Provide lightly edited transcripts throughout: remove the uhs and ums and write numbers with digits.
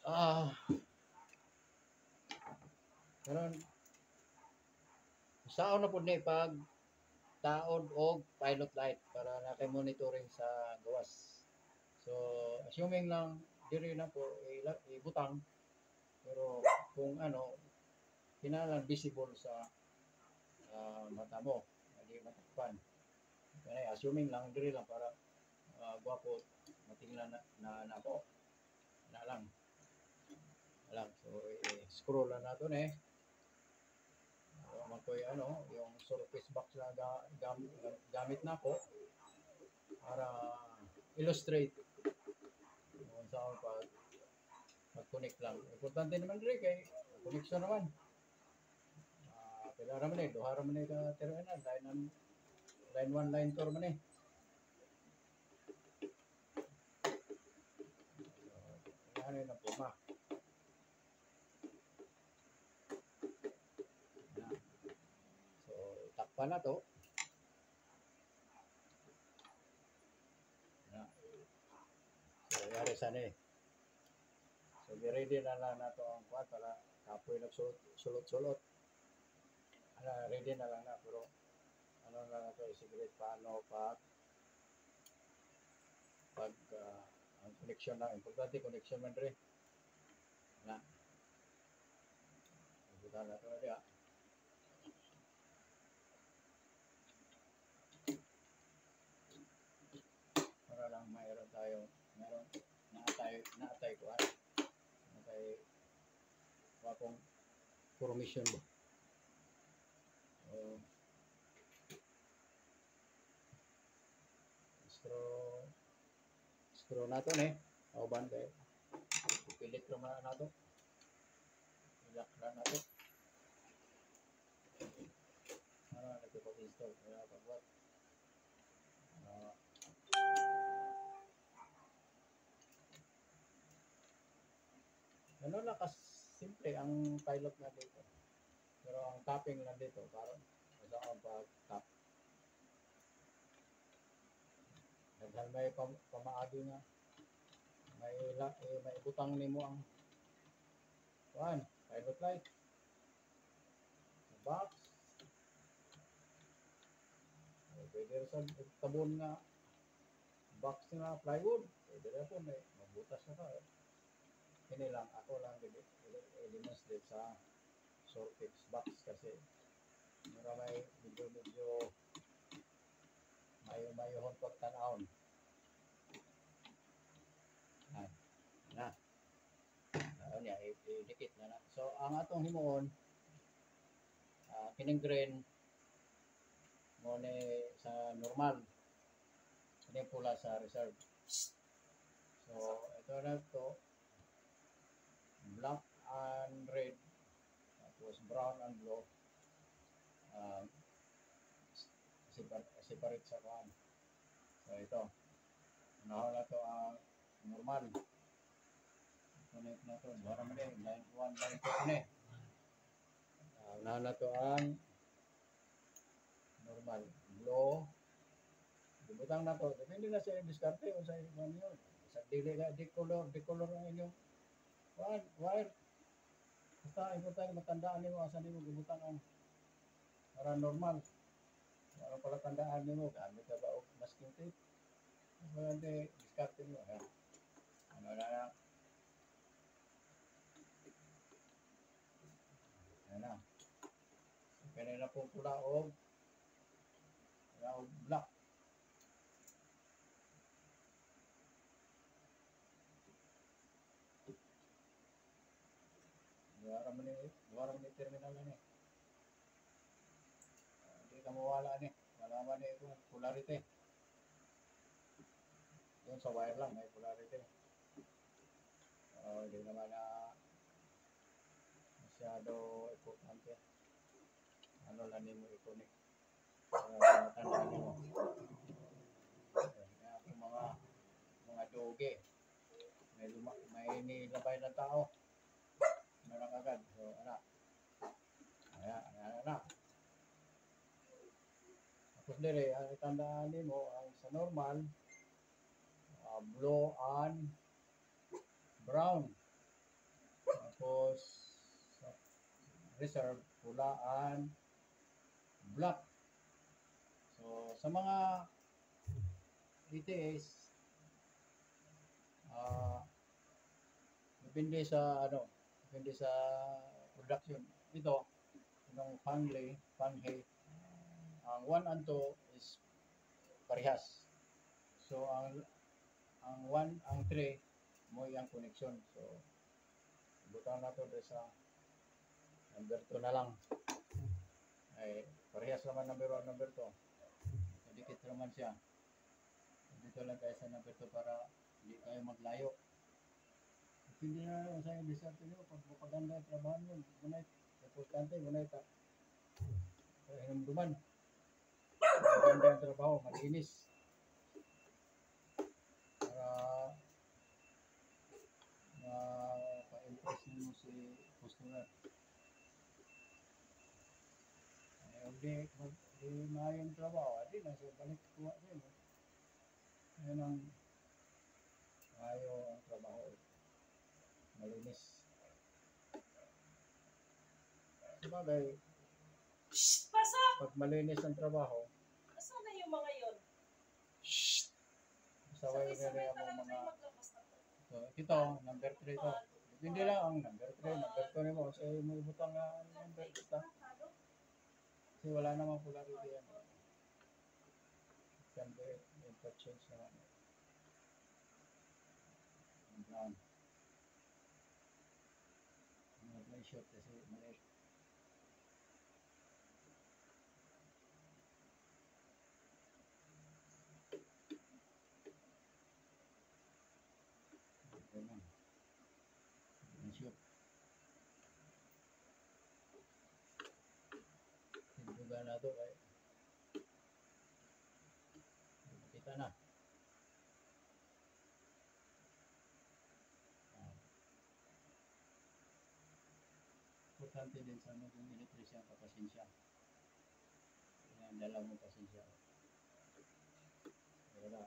Ah, karon saon na pud ni pag taod og pilot light para nakay monitoring sa gawas. So, assuming lang diri na po ibutang pero kung ano kinahanglan visible sa mata mo, hindi matakpan. Kaya assuming lang diri lang para gwapo matingnan na ako. Na lang. Lang. So, scroll na nato eh. Makoy ano, yung surface box na gamit na ko para illustrate kung saan pag-connect lang. Importante naman rin kay connection naman. Pila raman eh, duha raman eh ka terminal, line 1, line 2 raman eh. Ano yun ang puma. So, takpan na to. So, yari sana eh. So, ready na lang na to ang kuwan para kapoy nagsulot-sulot. Ready na lang na, pero ano na na to, secret paano pag ang connection na, importante connection man rin. Na, ibutan na to na diya. Para lang mayroon naatay ko wapong formation mo. Screw nato ni auban kay pilit naman nato. Ilak na nato. Nagpapag-install kaya pagbuat. Ano lang simple ang pilot na dito. Pero ang tapping na dito karon saan pag-tap. Dahil may pamaagi nga may butang nimo ang kuan, pilot light. Box. Pwede sa tabon nga box nga plywood. Pwede na po may mabutas na ka. Hindi lang, ako lang i-demonstrate sa Surfix box kasi may medyo mayo hontot tanawon. Na. Ano niya, i-dikit na na. So, ang atong himuon, kining green mo ni sa normal. Kining pula sa reserve. So, ito na to black and red tapos brown and blue separate sa kuan. So, ito. Unahan na to ang normal. Connect na to. Bara mo rin. Line 1, line 2 na unahan na to ang normal. Blue. Dibutang na to. Depende na sa diskarte o sa inyong yun. Sa decolor ang inyong wire. Basta importante matandaan nimo asa nimo gibutang ang para normal. Ano pala tandaan nimo gamit ka ba og masking tape? Hindi diskarte mo. Ano na. Ayan na. Kaya na po pula o black. Duwara mo ni terminal na ni. Hindi ka mawala ni. Malaman ni kung polarity. Yung sa wire lang, may polarity. Hindi naman na masyado importante. Ano lang nimo i-connect. Matandaan nimo. Mga doge. May nilabay na tao. Meron agad. So, ayan na. Tapos dire, tandaan nimo ang sa normal, blue and brown. Tapos, sa reserve, pula and black. So, sa mga ETS, depende sa depende sa production. Ito, yung Fanley, ang 1 and 2 is parehas. So, ang 1, ang 3, mo yung connection. So, butang na to sa number 2 na lang. Ay, parehas naman number 1, number 2. Dikit naman siya. Dito lang tayo sa number 2 para hindi tayo maglayo. Hindi na lang sa yung desert nyo, pag mapaganda yung trabaho nyo, gunay, importante, gunay ta. Hinumduman. Maganda yung trabaho, malinis. Para pa-impress nyo si customer. Hindi maayong trabaho, di na siya balik kuha din. Yan ang maayo ang trabaho. Malinis. Sabagay, pag malinis ang trabaho, asan na yung mga yon? sabay rin ang mga so, ito, number 3 ito. Hindi lang ang number 3, number 2 mo. Kasi may butang na number 3. Kasi wala namang polarity yan. It can be interchange naman. Brown. May short kasi maliit. Ganun. May short. Tindugan na ito ay kita na. Importante din sa mga kung electrician ka pasensya. Yan, dala mo pasensya. Wala.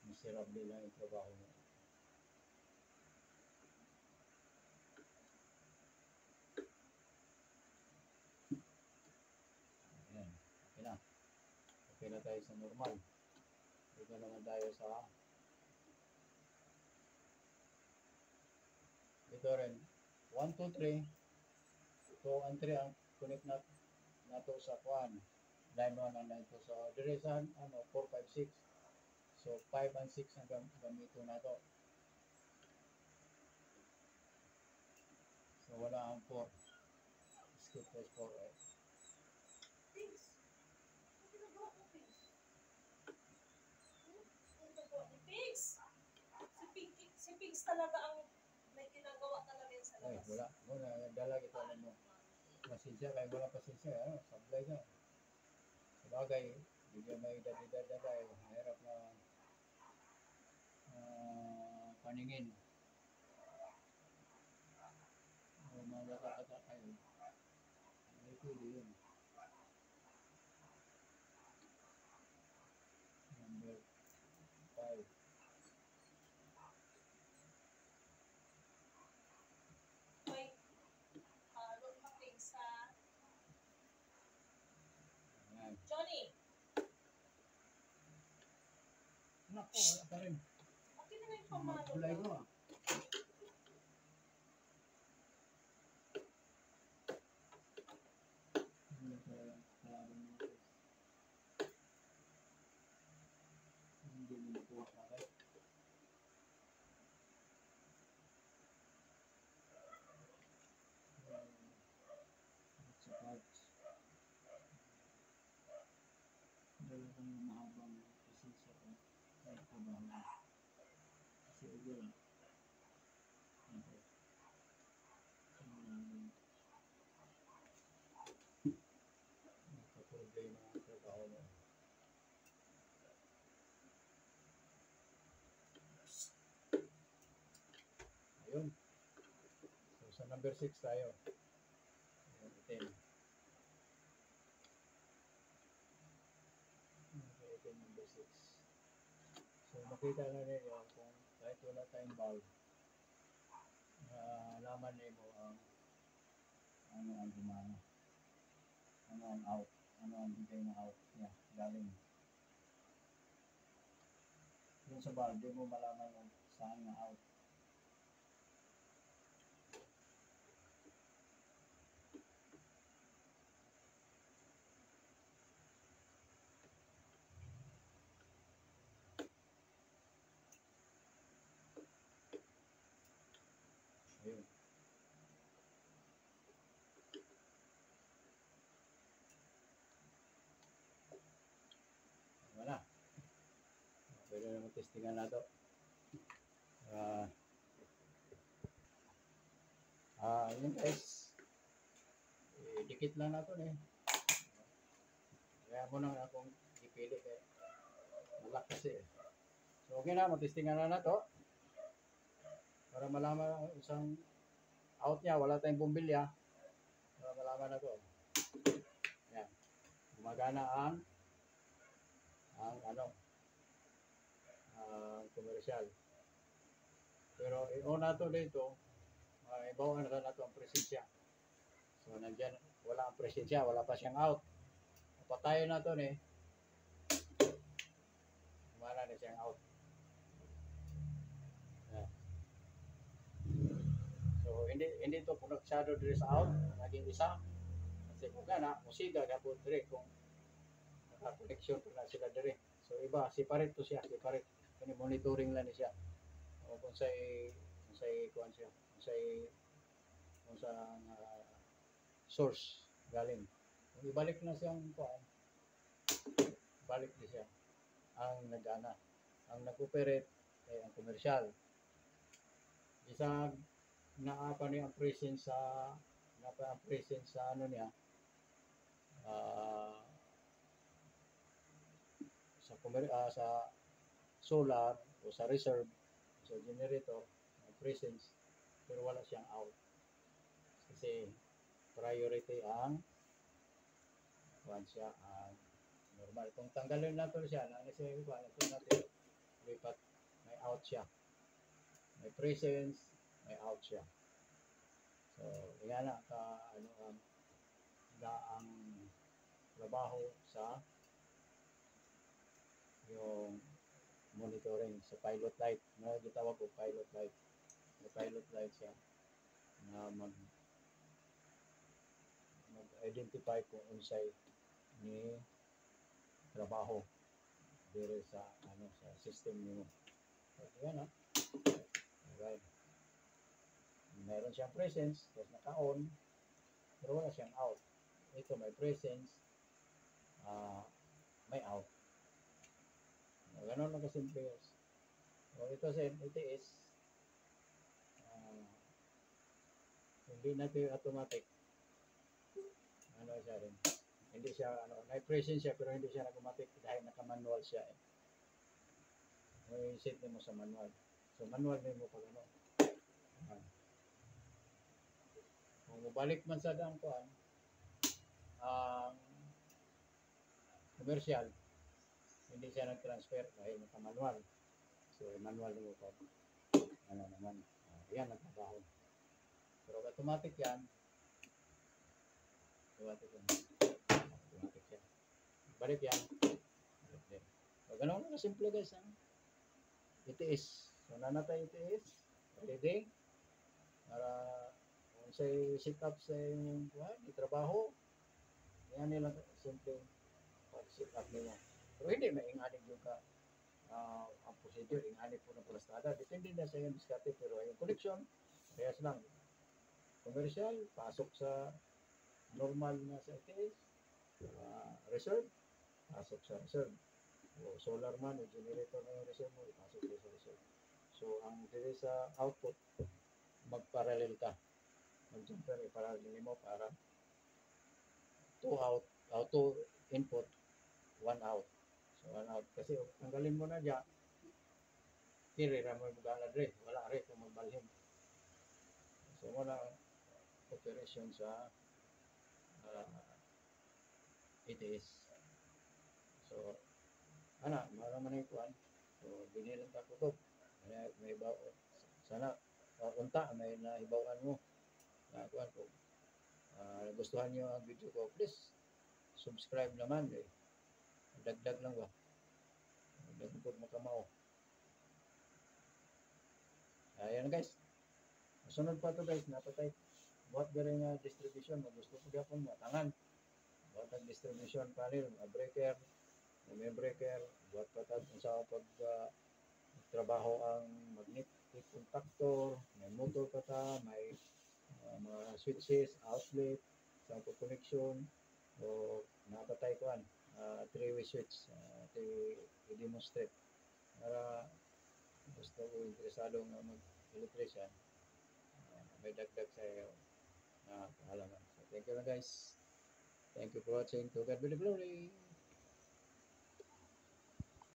Miserable lang yung trabaho mo. Ayan. Okay na. Okay na tayo sa normal. Dito naman tayo sa ito rin. 1, 2, 3. 2 and 3 ang connect na to sa kuan. Line 1 and line 2. So, diresan, 4, 5, 6. So, 5 and 6 ang gamito na to. So, wala ang 4. Skip test 4. Things. Ano ginagawa ko, Things? Ano ginagawa ni Pigs? Si Pigs talaga ang may ginagawa talaga yan sa Ay, labas. wala. Muna, dala kita alam mo. Pasensya, kaya wala pasensya. Sablay ka. Sabagay, bigyan may edad-edad na tayo. Mahirap na paningin. O magkakata kayo. Ay, pwede yun. Number 5. May road mapping sa Ayan. Johnny. Naku, wala pa rin. Okay na yung pamalo. Bulay ko ah. Hindi mo nakuha sa akin. Sa cards. Dala kang mahabang pasensya ko. Kahit pa ba? Kasi ugol. Nagka-problema ang trabaho mo. Ayun. So, sa number 6 tayo. Ayan, itim. Okay, itim number 6. So, makita na ninyo kung kahit wala tayong bulb, laman mo ang ano ang gumana, ano ang out, ano ang bigay na out niya galing. Yung sa bar, di mo malaman kung saan na out. Ayun. Wala. Pwede naman testingan na to. Yun guys. Dikit lang na to eh. Kaya mo nang akong ipili kaya malak kasi eh. So okay na, matestingan na to. Para malaman ang isang out niya, wala tayong bumbilya. Para malaman na to. Yan. Gumagana ang komersyal. Pero i-on to dito, ibawan na to ang presensya. So nandyan, wala ang presensya, wala pa siyang out. Patayin na to eh. Gumana na siyang out. Yan. So hindi to punaksado dito sa out, naging isa. Kasi kung gana, musiga kapot dire kung naka-connection to na sila dire. So iba, separate to siya, separate. Kani monitoring lang ni siya. O kung say kuan siya, kung sa source galing. Kung ibalik na siyang kuan, balik din siya ang nagana. Ang nag-operate ay ang komersyal. Isang naapa niya ang presence sa ano niya, sa solar o sa reserve, sa generator, ang presence, pero wala siyang out. Kasi priority ang siya ang normal. Kung tanggalin natin siya, siya natin, lipat, may out siya. May presence, may out siya. So, yan na ang trabaho sa yung monitoring sa pilot light. Gitawag ko pilot light. May pilot light siya na mag-identify kung unsay ni trabaho dire sa sa system niyo. So, yan na. Alright. Meron siyang presence, tapos naka-on, pero wala siyang out. Ito may presence, may out. Ganon lang kasimple yun. So ito sa LTS, hindi natin automatic, siya rin. Hindi siya, may presence siya, pero hindi siya automatic dahil naka-manual siya eh. May set mo sa manual. So manual mo pag kung mabalik man sa dang kuan, ang commercial, hindi siya nag-transfer dahil naka-manual. So manual mo pag naman. Yan ang trabaho. Pero automatic yan. Automatic yan. Balik yan. So ganun na simple guys. ETS. So nanatay ETS. Ready? Para kung sa sit up sa yung trabaho, yan nila simple pag-sit up nila. Pero hindi mainganig yung ang procedure, inganig po ng plastada. Depende na sa yung diskarte, pero yung connection, kayas lang. Commercial, pasok sa normal na sa ETS, reserve, pasok sa reserve. O solar man, o generator na yung reserve mo, pasok sa reserve. So, ang dito sa output, mag-parallel ka. Mag-jumper, parallel mo para 2 out, 2 input, 1 out. So, 1 out. Kasi, tanggalin mo na dyan, kiri ra mo magana dre, wala rin kung magbalhin. So, wala operation sa ETS. So, mara man yung kuhan. So, binilang ka kutob. May sana unta may nahibawan mo na kuan ko. Gustuhan niyo ang video ko, please subscribe naman eh. Dagdag lang ba? Dagdag po makamao. Ayan guys. Sunod pa to guys, napatay. Buhat gari nga distribution, gusto ko gyapon matangan. Buhat ang distribution panel, breaker, may breaker, buhat pa tag sa pag trabaho ang magnetic contactor, may motor pa ta, may mga switches, outlet, sa connection, o napatay ko three-way switch, i-demonstrate. Para gusto ko interesado nga mag-electrician, may dagdag sa iyo na kaalaman. So, thank you na guys. Thank you for watching. To God be the glory.